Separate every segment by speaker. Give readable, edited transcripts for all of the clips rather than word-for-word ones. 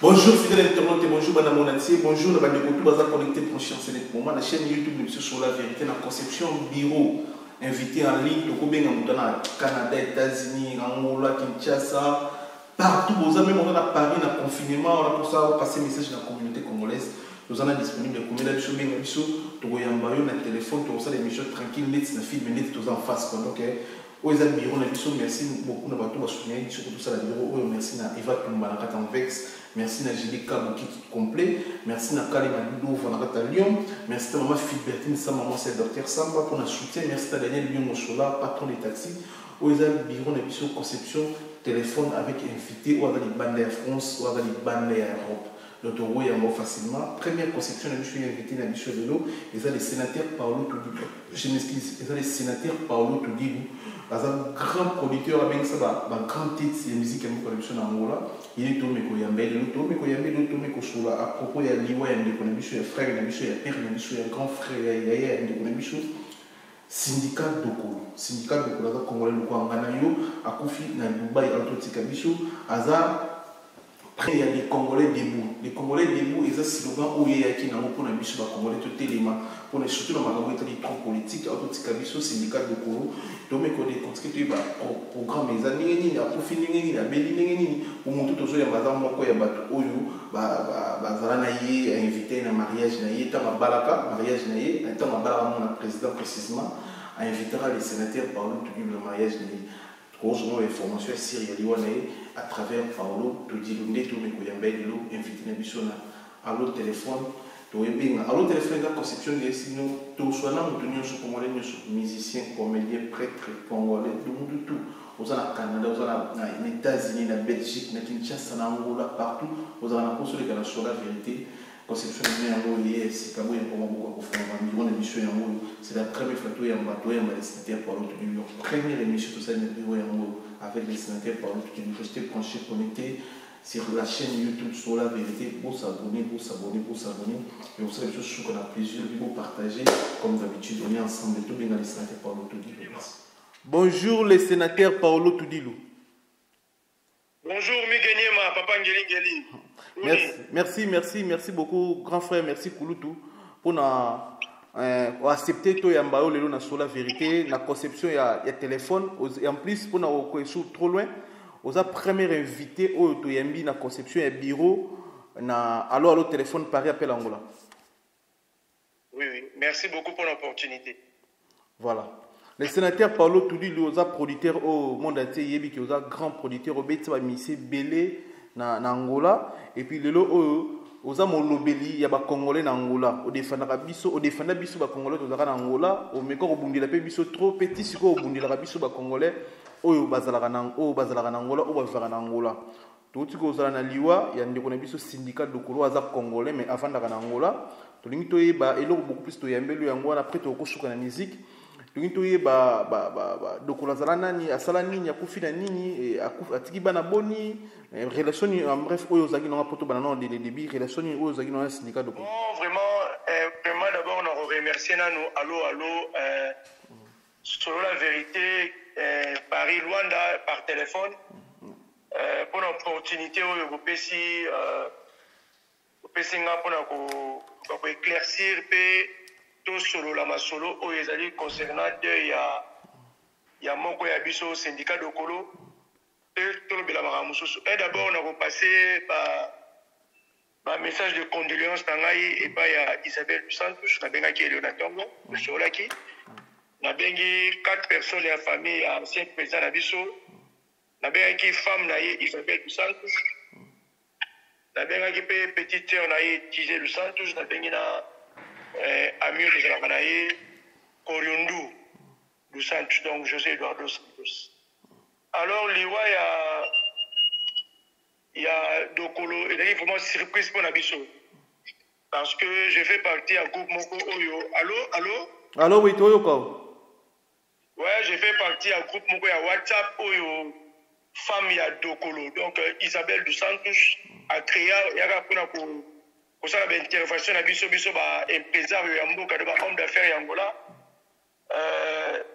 Speaker 1: Bonjour fidèles internautes et bonjour madame Monatier, bonjour la bande de tout bazar connecté branché en scène pour moi la chaîne YouTube de Monsieur sur la vérité la conception bureau invité en ligne de Kobenga Moutana Canada, États-Unis, Angola, Kinshasa, partout aux amis on a Paris dans confinement on a pour ça passer message dans la communauté congolaise. Nous en avons disponible comme la biso benga biso to yambayo na téléphone to ça des missions tranquille net na film net tous en face quoi donc aux amis bureau na biso merci beaucoup na bato ba soutenir surtout tout ça la bureau merci na Eva Tumba na Katanvex. Merci à Julie Kabouki complet. Merci à Kali Malidou, Vanarata Lyon. Merci à Maman Philbertine, sa maman c'est Dr Samba pour notre soutien. Merci à Daniel Lyon Mochola, patron des taxis. Aux bureaux de conception, téléphone avec invité ou avec les bandes Air France ou avec les bandes Air Europe. Donc, on voit facilement. Première conception, je suis invité dans le de l'eau. Ils ont les sénateurs Paolo Toudilou. Je m'excuse, ils ont les sénateurs Paolo Toudilou. Parce un grand producteur, un grand titre de musique et de production en Angola. Il est tombé au Yambé, il est tombé au Yambé, il est tombé au Soula. À propos, il y a Liwa, il y a frère, il y a père, il y a grand frère, il y a syndicat Dokolo. Syndicat Dokolo, Congolais, le Kwanganayo, à Kofi, na Dubaï, Antotika Bichou, Aza. Après, il y a les Congolais debout. Les Congolais debout, ils ont ce slogan où il y a qui n'a pas pour les Congolais tout élément. Pour les surtout dans ma campagne de trop politique, Antotika Bichou, syndicat Dokolo. Donc, mais quand les conscrits, programme, les années, il y a profil, il y a béni, pour mon tout aujourd'hui, il y a bazar, moi, il y a bateau, oyo, bazar, naïe, invité à un mariage, naïe, tant à Balaka, mariage, naïe, tant à Balaka, mon président précisément, invitera les sénateurs par le mariage, naïe. Heureusement, l'information est sérielle à travers Paolo, tout dit, nous avons invité Nabissona à l'autre téléphone. À l'autre téléphone, la conception de sinon, tout soit là, nous tenions sur Congolais, musiciens, comédiens, prêtres, Congolais, tout. Vous avez au Canada, vous avez aux États-Unis, en Belgique, en Kinshasa, en Angola, partout. Vous avez un consul qui sur la vérité. Conception de Angola, c'est comme beaucoup c'est la première fois que les sénateurs par l'autre du première émission tout ça avec les sénateurs par l'autre du restez branché connecté sur la chaîne YouTube sur la vérité pour s'abonner. Et vous savez chose qu'on a plaisir de vous partager comme d'habitude on est ensemble tout bien les sénateurs par l'autre du. Bonjour les sénateurs Paolo Toudilou.
Speaker 2: Bonjour Miguel Papa Ngeli.
Speaker 1: Merci beaucoup grand frère, merci Kouloutou pour accepter to yambayo lelo na sur la vérité na conception ya téléphone et en plus pour na trop loin aux première invité au to yambi na conception ya bureau na allo téléphone Paris appel Angola.
Speaker 2: Oui, merci beaucoup pour l'opportunité.
Speaker 1: Voilà. Le sénateur Paolo Toudilou aux producteurs au monde entier yebi qui aux grand producteur au Betsa Missé Belé na Angola et puis lelo aux amolobeli ya ba congolais na Angola au défendre biso ba congolais to na Angola au meko obundila pe biso trop petit siko obundila biso ba congolais oyo bazalaka na Angola o bavaka na Angola to tiko ozala na liwa ya ndeko na biso syndicat Dokolo aza congolais mais avandaka na Angola to lingi to yeba eloko beaucoup plus to yambelu yango na après to kosuka na musique lingi to yeba Dokolo azala nani asala nini akufi na nini atiki bana boni relation en bref oyo zaki na poto bana non de débit relation oyo zaki na syndicat Dokolo.
Speaker 2: Non vraiment d'abord on remercier nanu allo selon la vérité Paris Luanda par téléphone pour l'opportunité oyo bopesi nga pour éclaircir pe to solo la masolo oyo ezali concernant de ya moko ya biso syndicat Dokolo et d'abord, on a repassé par message de condoléances et par Isabelle Santos, on a Léona Tongo, sur la qui. On a 4 personnes et la famille, ancien président Nabiso. On a femme Isabelle Santos. On a petite sœur Tizé Santos. On a Amir de Koriundu Santos, donc José Eduardo Santos. Alors, il y a Dokolo, et il y a vraiment surprise pour Nabiso. Parce que je fais partie d'un groupe Moko Oyo. Allô?
Speaker 1: Allô, oui, Toyoko.
Speaker 2: Ouais, je fais partie d'un groupe Moko à WhatsApp Oyo. Femme, il y a Dokolo. Donc, Isabelle dos Santos a créé, il y a pour ça, l'intervention Nabiso, un président, un homme d'affaires Angola.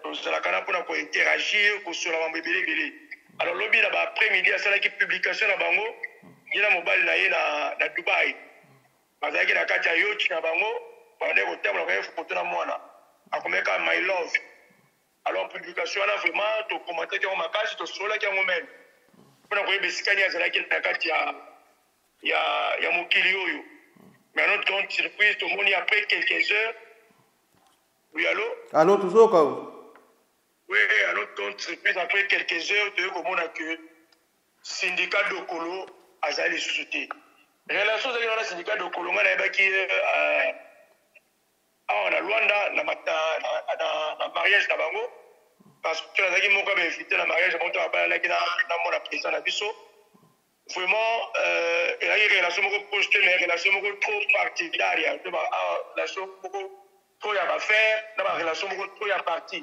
Speaker 2: Nous allons interagir sur la bébé. Alors, lobby là-bas, après-midi, à celle qui publication à Bango, yena mobali na ye na Dubai bazalaki na kati ya yacht na bango bande kotambola kaya photo na mwana akomeka my love. Alors publication wana vraiment to commenter ki makasi to sola ki ngomene mpona koyeba esika nini azalaki na kati ya mokili oyo. Mais à notre grande surprise, tout le monde, après quelques heures. Oui, allô?
Speaker 1: Allô, tout ça,
Speaker 2: oui, à notre grande surprise, après quelques heures, tu vois comment on a que syndicat de Kolo a allé sous-souter. Relation avec le syndicat de Kolo, on a qui en Luanda, dans le mariage de Bango, parce que la Zaki Moka m'a invité dans le mariage de Bango, dans mon président de Bisso. Vraiment, il y a une relation projetée, mais une relation trop particulière. Il y a une relation trop à faire, il y a une relation trop à partie.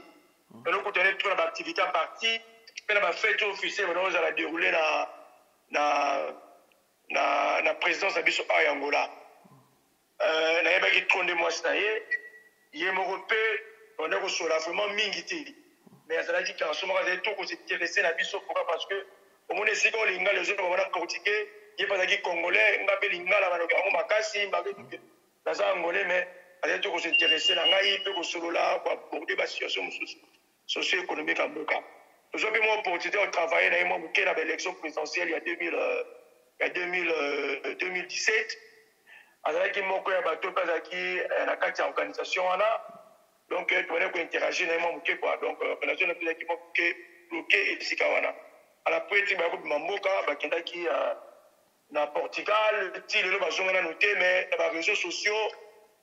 Speaker 2: Et donc, on a trop d'activités à partie, il y a une fête officielle, on a déroulé la présidence de Bisso à Angola. Il y a une trop de mois, il y a un européen, on a reçu vraiment mingité. Mais il y a une relation trop intéressée à Bisso, pourquoi? Parce que au moins si on linga les autres on va critiquer il pas qui congolais ngabe linga la banoka mo makasi mbabe dans angolais mais allez tout s'intéresser na ngai pe ko solola kwa aborder ba situation socio-économique en Boka. Nous avons eu l'opportunité de travailler dans l'élection présidentielle il y a 2017 avec qui moko ya bato bazaki na kati ya organisation wana donc tu venais ko interagir na mo quoi donc organisation na qui moké bloqué et sikawana. À la poétique, il y a beaucoup de mamboka, qui na Portugal, il y a noté, mais il y a des réseaux sociaux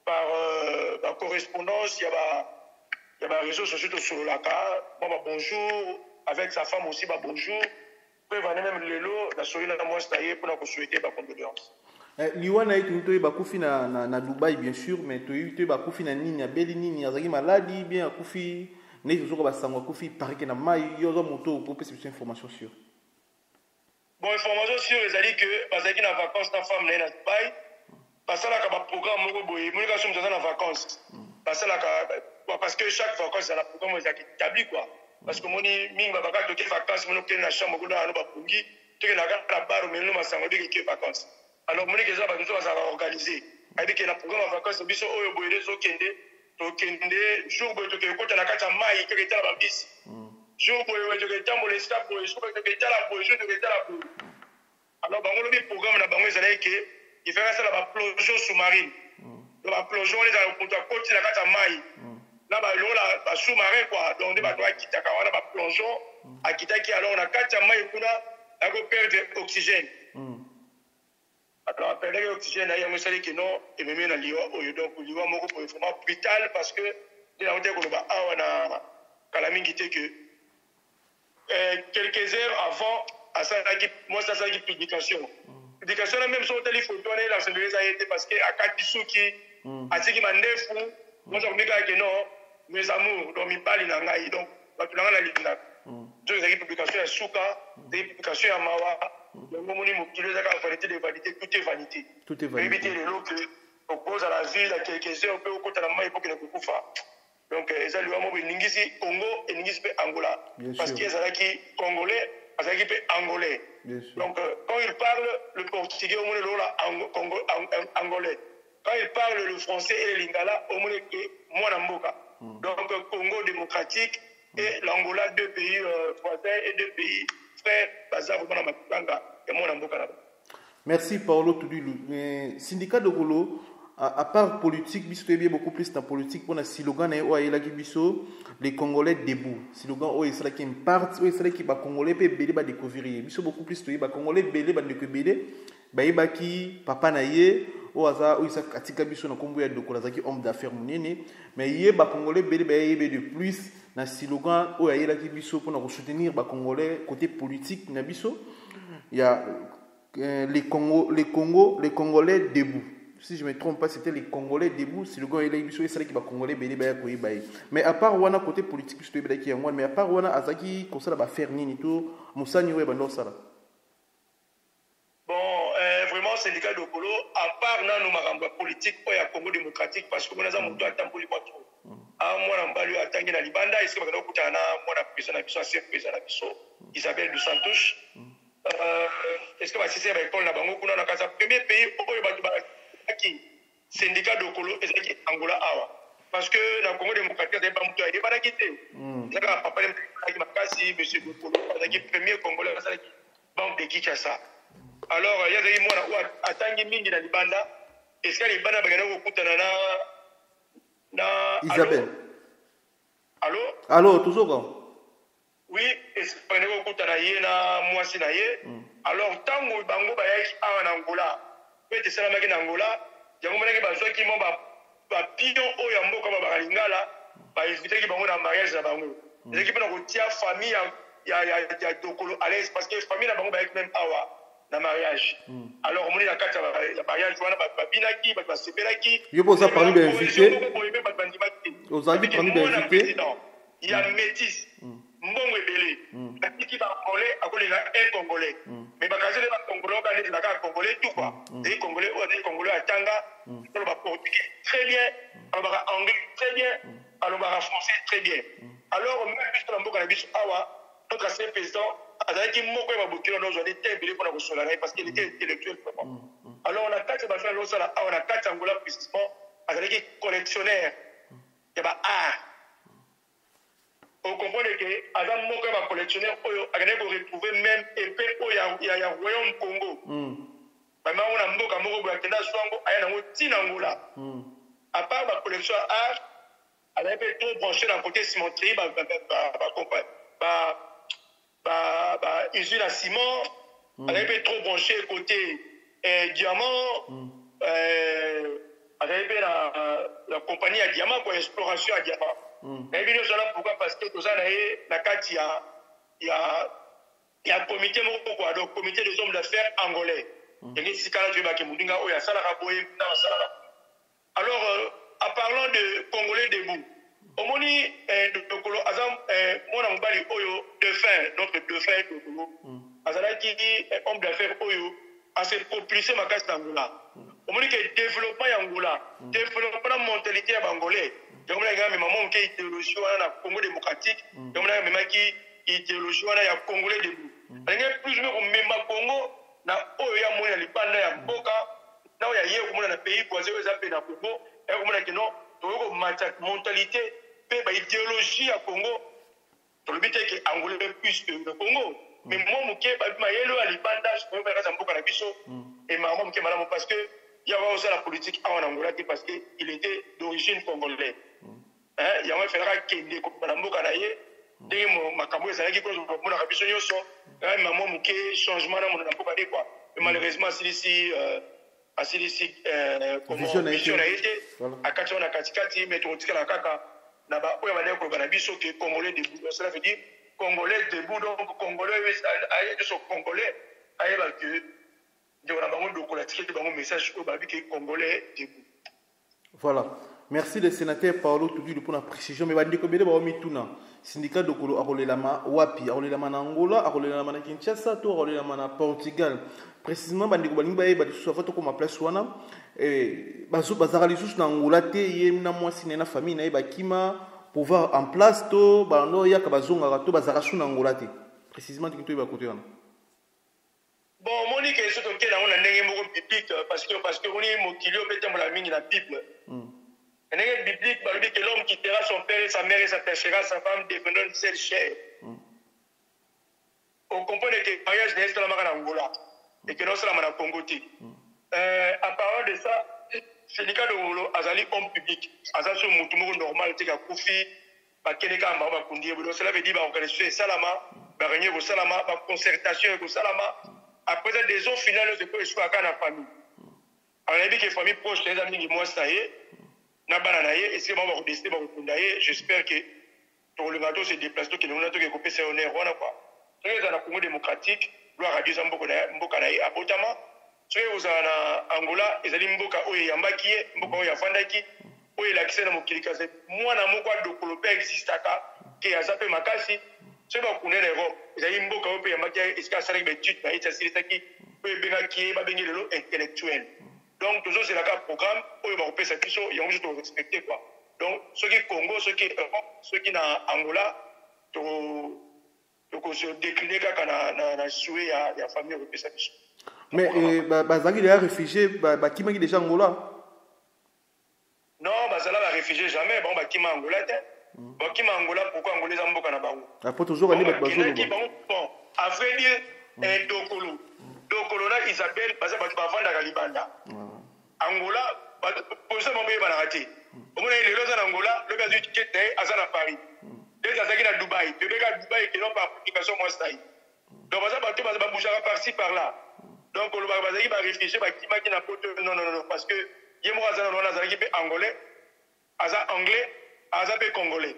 Speaker 2: par correspondance, il y a des réseaux sociaux sur la carte. Bonjour, avec sa femme aussi, bonjour. Puis, il y a même les lots, la soirée là, moi, c'est pour nous souhaiter des condoléances.
Speaker 1: Liwana est une bakufi na Dubaï, bien sûr, mais tu es bakufi na nini, à Béline, à Zagi Maladi, bien à Koufi. N'est ce pas ça Koufi paraît que na mai yozo moto pour plus information sur.
Speaker 2: Bon information sur les alliés que parce qu'il na vacances ta femme na Dubaï parce que là ka programme moko boye moi ka sommes en vacances parce que chaque vacances la programme est établi quoi parce que moni minga baka to ke vacances mono ke na chambre ko na ba pungi to ke na ka bar mais no masango de ke vacances alors moni ke za ba to za organiser avec que la programme vacances biso oyo boye zo kende to kende jour boye to ke ko ta na kata mai ke ta ba bis jour boye to ke tambo le stop boye so ke ta la boye je te ta la boye alors bango le programme na bango ezala ke il fait ça la plongeon sous-marine la plongeon les a pour ta côte la kata mai na ba lola ba sous-marin quoi donc de ba doit quitter ka wana ba plongeon a quitter qui alors na kata mai kuna a go perdre oxygène alors perdre l'oxygène là il y a monsieur qui non et même na liwa oyo donc liwa moko pour vraiment vital parce que de la hauteur ko ba awana kala mingi te que quelques heures avant à ça moi ça qui publication même sur le téléphone on est là c'est déjà été parce que à Katisu qui a dit qu'il m'a neuf moi je me dis que non mes amours donc mi parle na ngai donc ba tulanga na linda donc les publications à Souka des publications à Mawa le moment où mokilo za ka vanité de vanité tout est vanité éviter les lots que oppose à la ville à quelques heures on peut au côté la mai pour que ne kufa donc ça lui a mo ningisi Congo et ningisi pe Angola parce que ça là qui congolais parce qu'il est angolais. Donc, quand il parle le portugais, au moins le angolais. Quand il parle le français et le lingala, au moins le Mwanamboka. Donc, Congo démocratique et l'Angola, deux pays voisins et deux pays frères, basés au Mwanamboka et Mwanamboka.
Speaker 1: Merci, Paolo Tudulu. Syndicat de Golo, à part politique, biso bien beaucoup plus dans politique pour un slogan et là qui biso les Congolais debout. Slogan oh c'est là qui une partie oh c'est là qui ba Congolais pe belé ba découvrir. Biso beaucoup plus to ba Congolais belé ba découvrir. Ba yeba ki papa na ye oh aza oh ça katika biso na kombo ya dokola zaki homme d'affaires munene mais ye ba Congolais belé ba yebe de plus na slogan oh là qui biso pour na soutenir ba Congolais côté politique na biso. Il y a les Congolais debout. Si je ne me trompe pas, c'était les Congolais debout. Si le gars est là, il est qui va Congolais, mais à part Wana côté politique, je te dis mais à part Wana, Azaki, comme ça, va faire ni tout, Moussa Niwe, Bandor Sala.
Speaker 2: Bon, vraiment, syndicat de Kolo, à part nous, maramba politique, il y a Congo démocratique, parce que nous avons un temps pour les pas trop. Ah, moi, on va lui attendre dans Libanda, est-ce que nous avons un président, ancien président, Isabelle de Santos. est-ce que basisi ba école na bango kuna na kasa premier pays oyo bato bakaki syndicat dokolo ezalaki Angola awa parce que na Congo démocratique ezali bamutu ayebanaki te ezalaka papa alaki makasi monsieur dokolo azalaki premier congolais asalaki banque de Kinshasa. Alors yazali mwana oyo atangi mingi na libanda esika libanda bakenda kokutana na
Speaker 1: Isabelle.
Speaker 2: Allô
Speaker 1: toujours quoi?
Speaker 2: Oui, esika bakenda kokutana ye na mwasi na ye. Alors tango bango bayaki awa na Angola pe esalamaki na Angola yango monaki bazwaki mo bapion oyo ya mboka babalingala bainvitaki bango na mariage na bango ezalaki mpona kotia famille ya dokolo à l'aise parce que famille na bango bayaki même awa na mariage. Alors omoni na kati ya mariage wana babinaki bato basepelaki
Speaker 1: yo boza parmi bainvité
Speaker 2: ozalaki parmi bainvité ya métis mbongo ebele batiki bacongolais akolinga un congolais mais bakazeli bacongolais oka neti naka congolais tout quoi ezali congolais oyo azali congolais atanga aloba portugais très bien alobaka anglais très bien alobaka français très bien. Alors même biso na mboka na biso awa notre ancien président azalaki moko ya babokilo na ozwali te ebele mpona kosola na ye parce qu'il était intellectuel vraiment. Alors na kati ya bafana losala awa na kati ya Angola précisément azalaki collectionnaire ya baart. Vous comprenez que Adam Moko va collectionner pour retrouver même épée au Royaume Congo. Maman on a Mboka Moko Brakenda Swango aya na tina Angola. À part la collection art, elle avait trop branché dans côté cimenterie usine à ciment, elle avait trop branché côté diamant, elle avait la compagnie à diamant pour exploration à diamant. Pourquoi? Parce que tout ça na kati ya comité moko quoi, donc comité des hommes d'affaires angolais. Alors en parlant de Congolais debout, omoni dokolo azam mona mbali oyo dauphin, notre dauphin dokolo azalaki homme d'affaires oyo a se propulser makasi Angola. Omoni que développement ya Angola, développement la mentalité ya bangolais. Donc, il y a une idéologie dans Congo démocratique. Donc, il y a une idéologie dans le Congolais debout. Il y a plus de même Congo, il y a un Libanda, il y a Boka, il y a un pays voisin, il y a un Congo, il y a une mentalité, une idéologie à Congo. Dans le but est que Angola est plus que le Congo. Mais moi, je suis un Libanda, je suis un Boka, et maman, parce que il y avait aussi la politique en Angola parce qu'il était d'origine congolaise. Il y a un frère qui est comme Mboka naie, dès ma cambo est allé pour mon rabiso yoso, maman mouké changement dans mon Mboka de quoi. Malheureusement celui-ci comment vision a été à Katia na Katikati mais tout la kaka na ba oya bana ko banabiso que congolais debout. Cela veut dire congolais debout donc congolais aye so congolais aye ba que de on a bango de collatique bango message au babi que congolais debout.
Speaker 1: Voilà. Merci le sénateur Paolo Tudu pour la précision. Mais bandi ko bele ba mi tuna. Syndicat de Kolo akolelama wapi, akolelama na Angola, akolelama na Kinshasa, to akolelama na Portugal. Précisément bandi ko balingi ba ba so fa to ko ma place wana bazo bazara lisusu na Angola te ye na mwasi na famille na ba kima pouvoir en place to bando ya ka bazonga to bazara su na Angola te. Précisément to ba côté wana.
Speaker 2: Bon, Monique est surtout que on a ndenge moko biblique parce que on est mokilio bete mo la mingi na Bible. Un exemple biblique, que l'homme quittera son père et sa mère et s'attachera à sa femme, devenant une seule chair. On comprend que le mariage n'est pas en Angola et que non seulement en Congo. En parlant de ça, le syndicat de Wolo Azali homme public, Azali sur Moutoumou normal, c'est qu'à Koufi, Keneka Mama Kundi, cela veut dire qu'organisation Salama, Barigné au Salama, concertation au Salama. Après ça, des autres finales, c'est pour être à la famille. On a dit que les familles proches, les amis, moi, ça y est. J'espère que pour le bateau se déplace que nous avons coupé ces honneurs. Très dans la Congo démocratique, gloire à Dieu, Mboka naïe abotama. Très aux Angola, ils allaient Mboka oye Yambaki, Mboka oye Fandaki, oye l'accès à Mokilikaze. Moi, na Mboka de Kolopé existaka, qui a zappé Makasi. C'est pas qu'on est l'Europe. Ils allaient Mboka oye Yambaki, est-ce qu'il y a des études, mais il y a des études qui sont intellectuels. Donc, toujours, c'est le cas programme, où il va repérer cette question, il y a juste à respecter quoi. Donc, ceux qui Congo, ceux qui Europe, ceux qui sont Angola, tokose décliner kaka na souhait ya famille européenne biso.
Speaker 1: Mais bazali les réfugiés bakimaki déjà Angola.
Speaker 2: Non, bazala ba réfugiés jamais bon bakima Angola te. Bakima Angola pourquoi Angola za mboka na bango.
Speaker 1: Après toujours aller bazolo.
Speaker 2: Bon, à vrai dire Dokolo na Isabelle baza batu bavanda ka libanda. Angola posa mobé bana raté. Omona ile loza na Angola le bazu tikete azana Paris. Déjà ça qui na Dubaï, tu regardes Dubaï qui n'ont pas application moi style. Donc baza batu baza bouger par-ci par-là. Donc le bazaki ba réfléchir ba kima ki na poto non parce que yemo azana non azana ki pe angolais, aza anglais, aza pe congolais.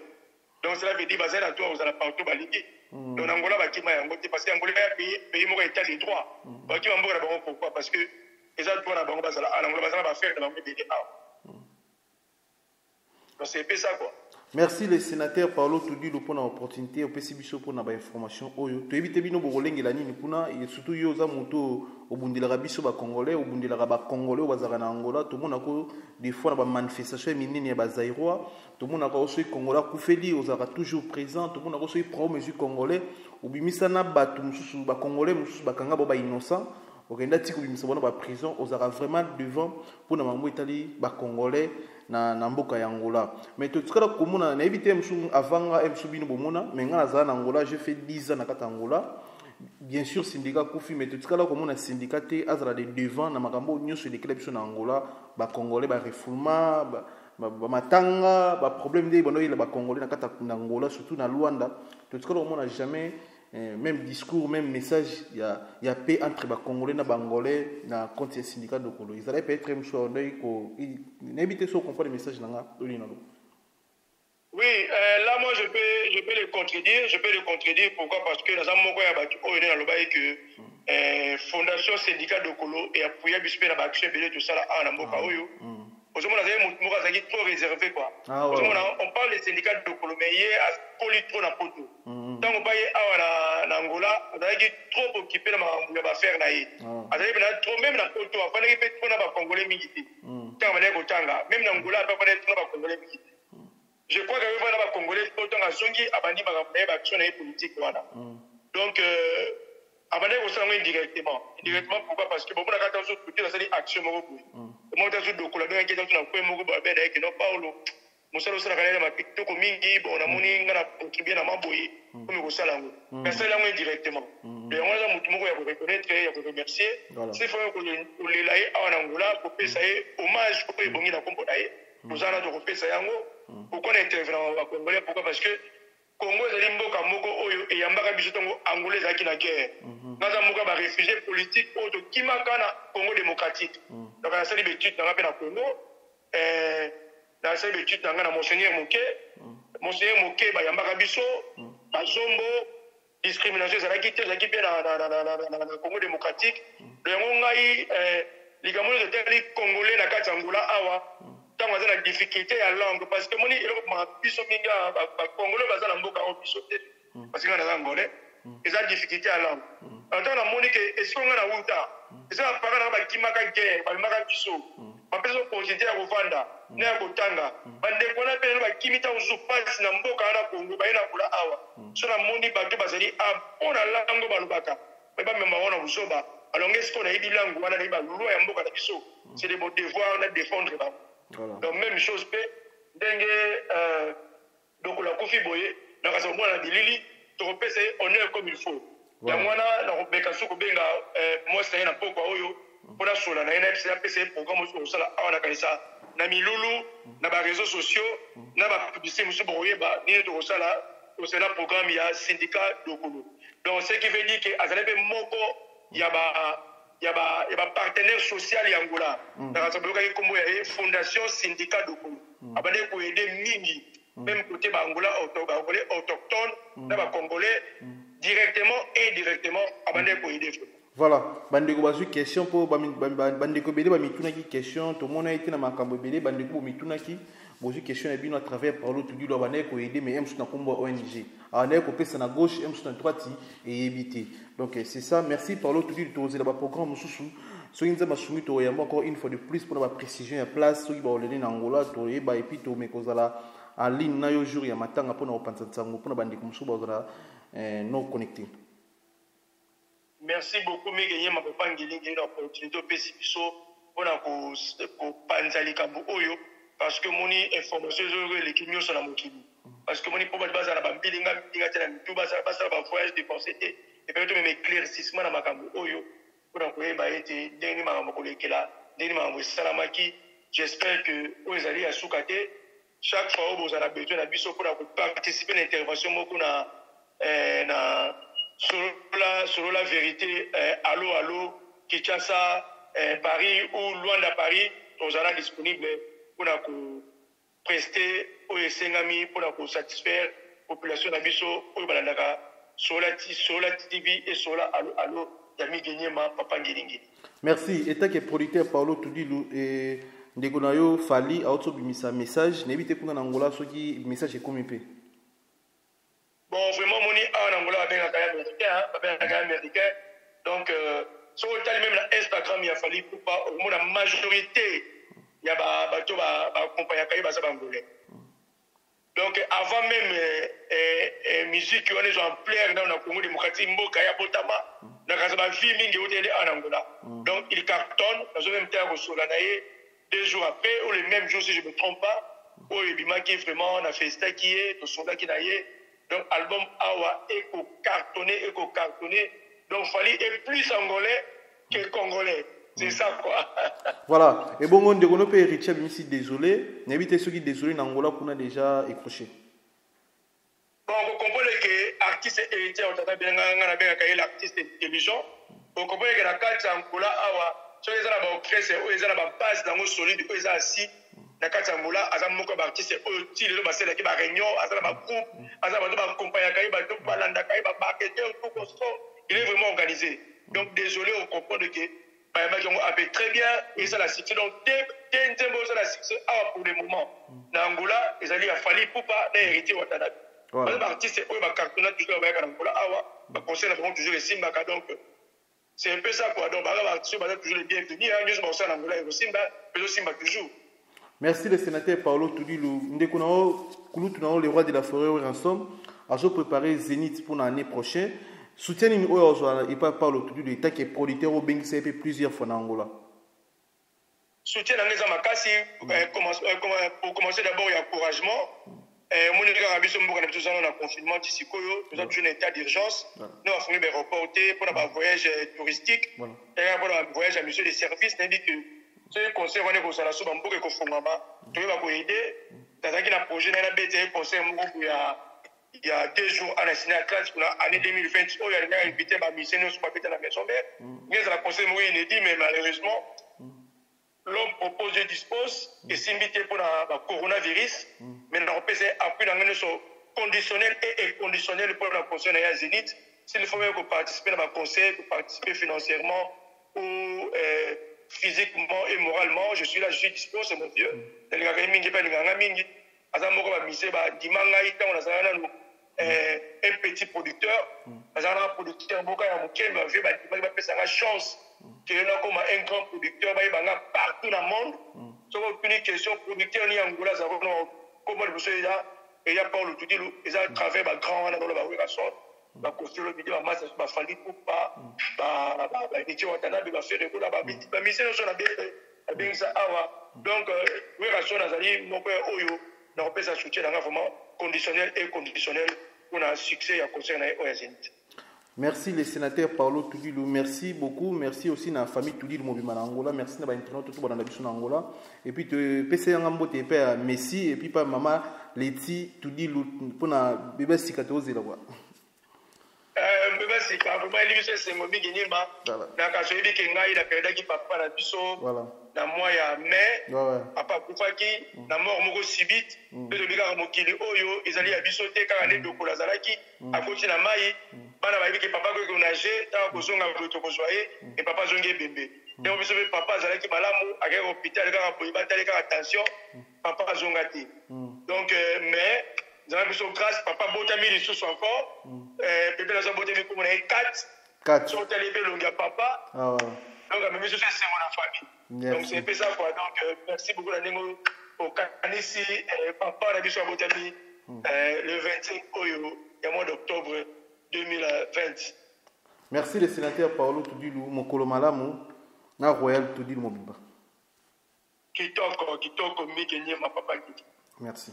Speaker 2: Donc cela veut dire bazana na toi aux partout ba ligi. Donc Angola ba kima yango parce que Angola ya pays moko état de droit. Ba kima mboka na bango pourquoi parce que eza toi na bango bazala Angola bazana ba faire na bango de donc c'est peu ça quoi.
Speaker 1: Merci les sénateurs Paulo Tudi pour l'opportunité au PCBiso pour la information oyo to éviter bino bokolenge la nini kuna et surtout yo za moto au bundela biso ba congolais au bundela ba congolais bazaka na Angola to mona ko des fois ba manifestation minene ya ba zaïrois to mona ko so congolais kufeli ozaka toujours présent to mona ko so pro mesure congolais obimisa na batu mususu ba congolais mususu bakanga ba innocent okenda tiko bimisa bona ba prison ozaka vraiment devant pour na mambo itali ba congolais na mboka ya Angola. Mais tout ce que komuna na éviter msu avanga msu bino bomona mais ngana za na Angola j'ai fait 10 ans na kata Angola. Bien sûr syndicat kufi mais tout ce que komuna syndicat te azra de devant na makambo nyonso de club so na Angola ba congolais ba refoulement ba matanga ba problème de bono ile ba congolais na kata na Angola surtout na Luanda. Tout ce que komuna jamais même discours, même message, il y a paix entre les Congolais et les Bangolais dans le compte des syndicats de Colo. Ils allaient peut-être même sur n'évitez pas de comprendre les messages.
Speaker 2: Oui, là moi je peux le contredire. Pourquoi? Parce que dans un moment il y a que Fondation Syndicat de Colo et appuyé à Bispé dans l'action tout ça là en Amboka Oyo. Parce que moi j'ai trop réservé quoi. On parle des syndicats de Colo mais il y a trop na poto. Tant on parle à Angola, on a trop occupé dans ma affaire là. On a trop même na poto, on a fait trop na ba Congolais milité. Tant on a ko tanga, même na Angola on a fait trop na ba Congolais milité. Je crois que on a ba Congolais autant à zongi abandi ba action politique voilà. Donc abandi ko ça indirectement. Indirectement pourquoi? Parce que bon on a quand on côté là c'est action moko. Moi je suis dokula bien qui dans ko moko ba ben avec non Paulo. Musalo sala kana ma TikTok mingi bon na moni ngana contribuer na maboyi comme ko sala ngo. Mais ça là indirectement. Et on a mutu moko ya ko reconnaître ya ko remercier. C'est faut ko le laye en Angola pour payer hommage pour ebongi na kombo daye. Nous allons de faire ça yango. Pourquoi on intervient en Congolais? Pourquoi? Parce que Congo est mboka moko oyo et yambaka biso tongo angolais zaki na guerre. Naza mboka ba réfugié politique oto kimaka na Congo démocratique. Donc na sali betude na pe na Congo na sali betude na Monseigneur Moké ba yambaka biso ba zombo discrimination zaki te zaki pe na Congo démocratique. Donc ngai ligamolo de teli congolais na kati Angola awa tant on a la difficulté à langue parce que moni ma biso minga ba congolais bazala mboka o biso parce que na angolais ils ont difficulté à langue en tant na moni que est-ce qu'on a uta est-ce que parana ba kimaka guerre ba maka biso ba peso possibilité ya kovanda na kotanga bande kona pe ba kimita uzupasi na mboka na Kongo ba ina kula awa so na moni ba to bazali a ona langue ba lubaka ba memba wana uzoba alors est-ce qu'on a eu langue wana ba loi ya mboka na biso c'est de mon devoir de défendre ba. Voilà. Donc même chose pe dengue donc la Kofi Boye na kaso mwana bilili to repese honneur comme il faut. Ya mwana na robeka soko benga moi c'est na poko oyo pona sola na NFC APC programme so sala awana kanisa na milulu na ba réseaux sociaux na ba publicité musu boye ba ni to sala au c'est la programme ya syndicat dokolo. Donc ce qui veut dire que azalepe moko ya ba partenaire social ya Angola. Dans la fondation syndicat de Congo. Abandé pour aider mingi. Même côté ba Angola autochtone, ba Congolais directement et indirectement abandé pour aider.
Speaker 1: Voilà, bandeko bazu question pour bandeko belé ba mituna ki question to mona été na makambo belé bandeko mituna ki bozu question ebino à travers parlo tout dit abandé pour aider mais emsu na kombo ONG. Abandé ko pesa na gauche emsu na droite et éviter. Donc c'est ça, merci parlo tout dit to zela ba programme mususu. So inza masumi to ya encore une fois de plus pour la précision ya place so ba olene na Angola to eba et puis to mekozala en ligne na yo jour ya matanga pour na opanza tsango pour na bandeko mususu bazala non connectés.
Speaker 2: Merci beaucoup, Miguel, ma papa Ngeli, l'opportunité de PCPSO pour panzali kambu oyo, parce que mon information est l'équipe mieux sur la moquille. Parce que mon problème base à la bambilinga, tout bas à la voyage dépensé et peut-être même éclaircissement dans ma kambu oyo, pour qu'on ait été dernier maramoko là, dernier maramoko salamaki. J'espère que vous allez à Soukate, chaque fois où vous avez besoin d'habiter pour participer à l'intervention, sur la vérité, allô, Kinshasa, Paris ou loin de Paris, nous serons disponibles pour prester aux Sengami, pour satisfaire la population d'Abisso, pour sur la TV et sur la allô, Yami Genyema, Papa Ngilingi.
Speaker 1: Merci. Et tant que producteur Paulo Tudilou et Ndegonayo Fali a aussi mis un message, n'évitez pas Angola ce qui message est comme peu.
Speaker 2: Bon, vraiment, mon en Angola, bien américain. Donc, sur le même Instagram, il a fallu pour pas, au moins la majorité, il y a des compagnies qui sont angolais. Donc, avant même musique, on est en plein dans le Congo démocratique, Mokaya Botama, dans la vie mingi en Angola. Donc, il cartonne, dans le même temps, sur la 2 jours après, ou le même jour, si je ne me trompe pas, où il y a vraiment, on a fait ça qui est, le soldat qui est. Donc, album Awa, éco-cartonné. Donc, il fallait être plus angolais que congolais. C'est ça, quoi.
Speaker 1: Voilà. Et bon, on peut hériter, même si désolé. N'évitez ceux qui désolé, en Angola, qu'on a déjà écroché.
Speaker 2: Bon, vous comprenez que l'artiste héritier, on a bien l'artiste intelligent. Vous comprenez que la carte Angola, Awa, ceux qui ont la base dans le solide, ils sont assis. Na kati Angola azam moko ba artiste oti le ba sela ki ba réunion azala ba groupe azala ba compagnie kai ba to balanda kai ba marketer tout ça il est vraiment organisé. Donc désolé on comprend que ba majongo a fait très bien et ça la succès donc tembo ça la succès pour le moment na Angola ils allaient a fallu pour pas hériter watana ba artiste oi ba cartona toujours ba Angola awa ba conseil na toujours les simba donc c'est un peu ça quoi donc ba artiste ba toujours les bienvenus hein nous sommes en Angola et simba mais aussi simba toujours.
Speaker 1: Merci le sénateur Paulo Tudilou. Le roi de la forêt ensemble a préparé Zénith pour l'année prochaine. Soutien et pas Paulo Tudilou, l'État qui est producteur au Bengi plusieurs fois en Angola.
Speaker 2: Soutien dans les amakasi, pour commencer d'abord, il y a encouragement. Mon état a besoin d'un confinement d'ici Koyo, nous avons un état d'urgence. Nous avons fait des reportés pour un voyage touristique, pour un voyage à mission des services. Ce conseil on est pour ça la soupe pour que confondama tu vas aider dans un projet dans la BT conseil il y a 2 jours à la signature classe pour l'année 2020 il y a invité ma mission sur papier dans la maison mère mais la conseil moi inédit mais malheureusement l'homme propose et dispose et s'inviter pour la coronavirus mais on peut appuyer dans le conditionnel et inconditionnel pour la conseil à Zénith s'il faut même participer dans le conseil pour participer financièrement ou physiquement et moralement, je suis là, je suis disposé, c'est mon Dieu. Un petit producteur, un producteur, la chance qu'il y a comme un grand producteur partout dans le monde. Sur une question, producteur, il y a un Angola, comment il y a Paulo Tudilou, il y a un travers grand dans la sorte. La construire le vidéo, ma ça fallu pour pas métier watana ba faire réguler ba mission sur la bien ça awa donc oui ration nazali mon père oyo na on peut ça soutien dans vraiment conditionnel et conditionnel pour un succès à concerner Zénith.
Speaker 1: Merci les sénateurs Paulo Tudilou, merci beaucoup, merci aussi à la famille Tudilou Mobima Angola, merci à l'internet tout dans la biso Angola et puis te PC Ngambo te père Messi et puis pas maman Leti Tudilou pour na bébé sikatoze là quoi.
Speaker 2: C'est quand même l'émission c'est mon big nima na ka so ebi kenga ila perda ki papa na biso na mois ya mai papa kufaki na mort moko sibit pe to bika mokili oyo ezali ya biso te kaka ne dokola zalaki akoti na mai bana ba ebi ke papa ko nager ta ko zonga ko to joyer et papa zonge bembe donc biso pe papa zalaki malamu akay hôpital kaka po ibatali kaka attention papa zonga te donc mais nous avons grâce, papa Botami les sous encore. Pépé nous a Botami pour 4. Sur télé, longue papa. Donc, même si c'est mon famille. Donc, c'est un peu ça quoi. Donc, merci beaucoup au Kanisi, papa, on a vu sur Botami le 25 au mois d'octobre 2020.
Speaker 1: Merci le sénateur Paolo Tudilu Mokolo Malamu na Royal Tudilu Mobiba.
Speaker 2: Kitoko Mikenye ma papa.
Speaker 1: Merci.